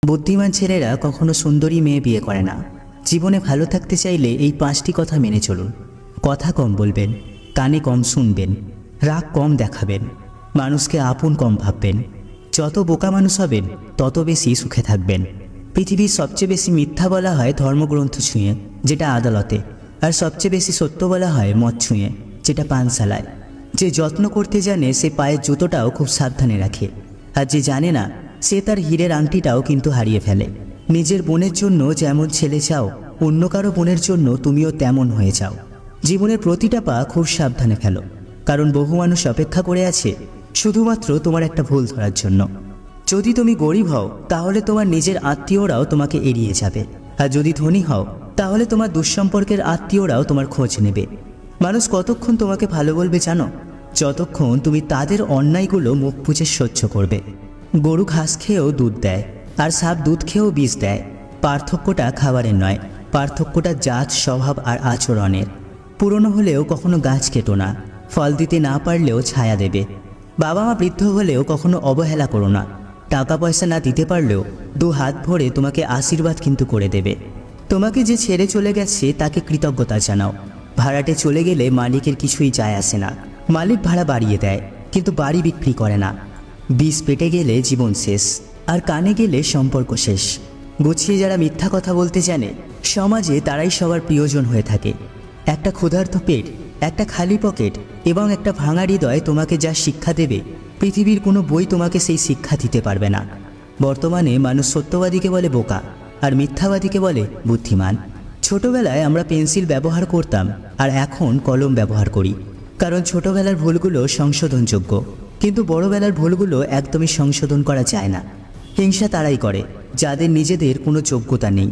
বুদ্ধিমান ছেলেরা কখনো সুন্দরী মেয়ে বিয়ে করে না। জীবনে ভালো থাকতে চাইলে এই 5টি কথা মেনে চলুন। কথা কম বলবেন, কানে কম শুনবেন, রাগ কম দেখাবেন, মানুষকে আপন কম ভাববেন। যত বোকা মানুষ হবেন তত বেশি সুখে থাকবেন। পৃথিবীর সবচেয়ে বেশি মিথ্যা বলা হয় ধর্মগ্রন্থ ছুঁয়ে, যেটা আদালতে, আর সবচেয়ে বেশি সত্য বলা হয় মদ ছুঁয়ে, যেটা পানশালায়। যে যত্ন করতে জানে সে পায়ের জুতোটাও খুব সাবধানে রাখে, আর যে জানে না সে তার হীরের আংটিটাও কিন্তু হারিয়ে ফেলে। নিজের বোনের জন্য যেমন ছেলে চাও, অন্য কারো বোনের জন্য তুমিও তেমন হয়ে যাও। জীবনের প্রতিটা পা খুব সাবধানে ফেলো, কারণ বহু মানুষ অপেক্ষা করে আছে শুধুমাত্র তোমার একটা ভুল ধরার জন্য। যদি তুমি গরিব হও তাহলে তোমার নিজের আত্মীয়রাও তোমাকে এড়িয়ে যাবে, আর যদি ধনী হও তাহলে তোমার দুঃসম্পর্কের আত্মীয়রাও তোমার খোঁজ নেবে। মানুষ কতক্ষণ তোমাকে ভালো বলবে জানো? যতক্ষণ তুমি তাদের অন্যায়গুলো মুখ বুজে সহ্য করবে। গরু ঘাস খেয়েও দুধ দেয়, আর সাপ দুধ খেয়েও বিষ দেয়। পার্থক্যটা খাবারের নয়, পার্থক্যটা জাত, স্বভাব আর আচরণের। পুরনো হলেও কখনো গাছ কেটো না, ফল দিতে না পারলেও ছায়া দেবে। বাবা মা বৃদ্ধ হলেও কখনো অবহেলা করো না। টাকা পয়সা না দিতে পারলেও 2 হাত ভরে তোমাকে আশীর্বাদ কিন্তু করে দেবে। তোমাকে যে ছেড়ে চলে গেছে তাকে কৃতজ্ঞতা জানাও। ভাড়াটে চলে গেলে মালিকের কিছুই যায় আসে না। মালিক ভাড়া বাড়িয়ে দেয় কিন্তু বাড়ি বিক্রি করে না। বিষ পেটে গেলে জীবন শেষ, আর কানে গেলে সম্পর্ক শেষ। গুছিয়ে যারা মিথ্যা কথা বলতে জানে সমাজে তারাই সবার প্রিয়জন হয়ে থাকে। একটা ক্ষুধার্ত পেট, একটা খালি পকেট এবং একটা ভাঙা হৃদয় তোমাকে যা শিক্ষা দেবে, পৃথিবীর কোনো বই তোমাকে সেই শিক্ষা দিতে পারবে না। বর্তমানে মানুষ সত্যবাদীকে বলে বোকা, আর মিথ্যাবাদীকে বলে বুদ্ধিমান। ছোটবেলায় আমরা পেন্সিল ব্যবহার করতাম, আর এখন কলম ব্যবহার করি, কারণ ছোটবেলার ভুলগুলো সংশোধনযোগ্য, কিন্তু বড়বেলার ভুলগুলো একদমই সংশোধন করা যায় না। হিংসা তারাই করে যাদের নিজেদের কোনো যোগ্যতা নেই।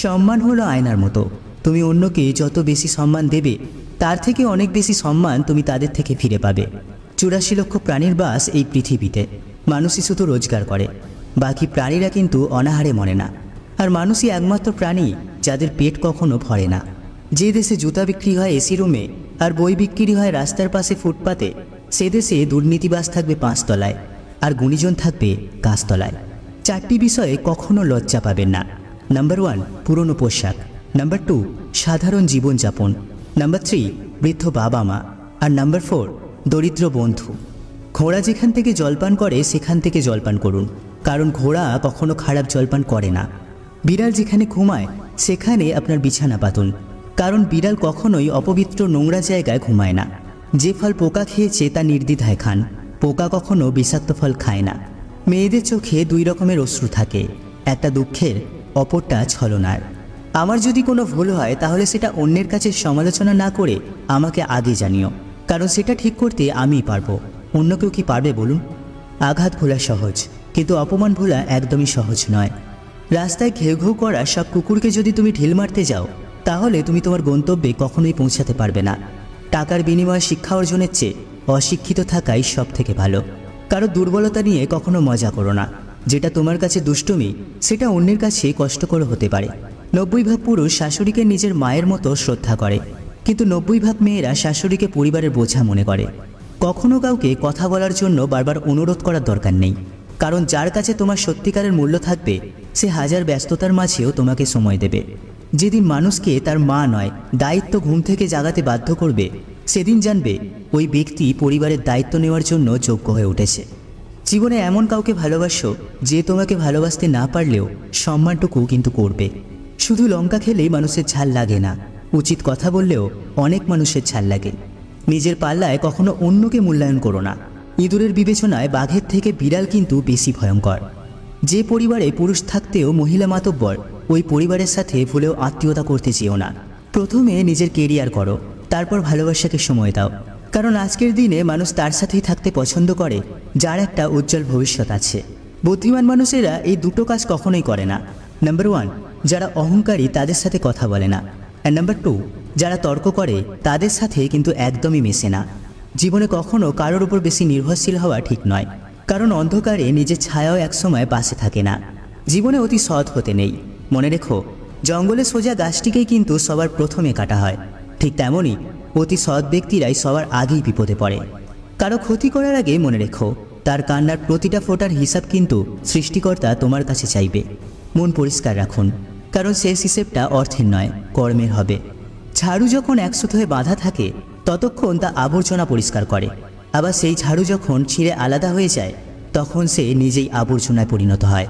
সম্মান হলো আয়নার মতো, তুমি অন্যকে যত বেশি সম্মান দেবে তার থেকে অনেক বেশি সম্মান তুমি তাদের থেকে ফিরে পাবে। 84 লক্ষ প্রাণীর বাস এই পৃথিবীতে। মানুষই শুধু রোজগার করে, বাকি প্রাণীরা কিন্তু অনাহারে মরে না। আর মানুষই একমাত্র প্রাণী যাদের পেট কখনো ভরে না। যে দেশে জুতা বিক্রি হয় এসি রুমে আর বই বিক্রি হয় রাস্তার পাশে ফুটপাতে, সে দেশে দুর্নীতিবাজ থাকবে 5 তলায় আর গুণীজন থাকবে গাছতলায়। 4টি বিষয়ে কখনো লজ্জা পাবেন না। নাম্বার 1, পুরনো পোশাক। নাম্বার 2, সাধারণ জীবনযাপন। নাম্বার 3, বৃদ্ধ বাবা মা। আর নাম্বার 4, দরিদ্র বন্ধু। ঘোড়া যেখান থেকে জলপান করে সেখান থেকে জলপান করুন, কারণ ঘোড়া কখনো খারাপ জলপান করে না। বিড়াল যেখানে ঘুমায় সেখানে আপনার বিছানা পাতুন, কারণ বিড়াল কখনোই অপবিত্র নোংরা জায়গায় ঘুমায় না। যে ফল পোকা খেয়েছে তা নির্দ্বিধায় খান, পোকা কখনো বিষাক্ত ফল খায় না। মেয়েদের চোখে 2 রকমের অশ্রু থাকে, একটা দুঃখের, অপরটা ছলনার। আমার যদি কোনো ভুল হয় তাহলে সেটা অন্যের কাছে সমালোচনা না করে আমাকে আগে জানিও, কারণ সেটা ঠিক করতে আমিই পারবো। অন্য কেউ কি পারবে বলুন? আঘাত ভোলা সহজ, কিন্তু অপমান ভোলা একদমই সহজ নয়। রাস্তায় ঘেউ ঘেউ করা সব কুকুরকে যদি তুমি ঢিল মারতে যাও তাহলে তুমি তোমার গন্তব্যে কখনোই পৌঁছাতে পারবে না। টাকার বিনিময়ে শিক্ষা অর্জনের চেয়ে অশিক্ষিত থাকাই সব থেকে ভালো। কারো দুর্বলতা নিয়ে কখনো মজা করো না। যেটা তোমার কাছে দুষ্টুমি সেটা অন্যের কাছে কষ্টকর হতে পারে। 90% পুরুষ শাশুড়িকে নিজের মায়ের মতো শ্রদ্ধা করে, কিন্তু 90% মেয়েরা শাশুড়িকে পরিবারের বোঝা মনে করে। কখনো কাউকে কথা বলার জন্য বারবার অনুরোধ করার দরকার নেই, কারণ যার কাছে তোমার সত্যিকারের মূল্য থাকবে সে হাজার ব্যস্ততার মাঝেও তোমাকে সময় দেবে। যেদিন মানুষকে তার মা নয় দায়িত্ব ঘুম থেকে জাগাতে বাধ্য করবে, সেদিন জানবে ওই ব্যক্তি পরিবারের দায়িত্ব নেওয়ার জন্য যোগ্য হয়ে উঠেছে। জীবনে এমন কাউকে ভালোবাসো যে তোমাকে ভালোবাসতে না পারলেও সম্মানটুকু কিন্তু করবে। শুধু লঙ্কা খেলেই মানুষের ঝাল লাগে না, উচিত কথা বললেও অনেক মানুষের ঝাল লাগে। নিজের পাল্লায় কখনো অন্যকে মূল্যায়ন করো না। ইঁদুরের বিবেচনায় বাঘের থেকে বিড়াল কিন্তু বেশি ভয়ঙ্কর। যে পরিবারে পুরুষ থাকতেও মহিলা মাতব্বর, ওই পরিবারের সাথে ভুলেও আত্মীয়তা করতে চেও না। প্রথমে নিজের কেরিয়ার করো, তারপর ভালোবাসাকে সময় দাও, কারণ আজকের দিনে মানুষ তার সাথেই থাকতে পছন্দ করে যার একটা উজ্জ্বল ভবিষ্যৎ আছে। বুদ্ধিমান মানুষেরা এই 2টো কাজ কখনোই করে না। নাম্বার 1, যারা অহংকারী তাদের সাথে কথা বলে না। আর নাম্বার 2, যারা তর্ক করে তাদের সাথে কিন্তু একদমই মেশে না। জীবনে কখনো কারোর উপর বেশি নির্ভরশীল হওয়া ঠিক নয়, কারণ অন্ধকারে নিজের ছায়াও একসময় পাশে থাকে না। জীবনে অতি সৎ হতে নেই। মনে রেখো, জঙ্গলে সোজা গাছটিকেই কিন্তু সবার প্রথমে কাটা হয়, ঠিক তেমনই অতি সৎ ব্যক্তিরাই সবার আগেই বিপদে পড়ে। কারো ক্ষতি করার আগে মনে রেখো, তার কান্নার প্রতিটা ফোঁটার হিসাব কিন্তু সৃষ্টিকর্তা তোমার কাছে চাইবে। মন পরিষ্কার রাখুন, কারণ শেষ হিসেবটা অর্থের নয়, কর্মের হবে। ঝাড়ু যখন একসাথে হয়ে বাঁধা থাকে ততক্ষণ তা আবর্জনা পরিষ্কার করে, আবার সেই ঝাড়ু যখন ছিঁড়ে আলাদা হয়ে যায় তখন সে নিজেই আবর্জনায় পরিণত হয়।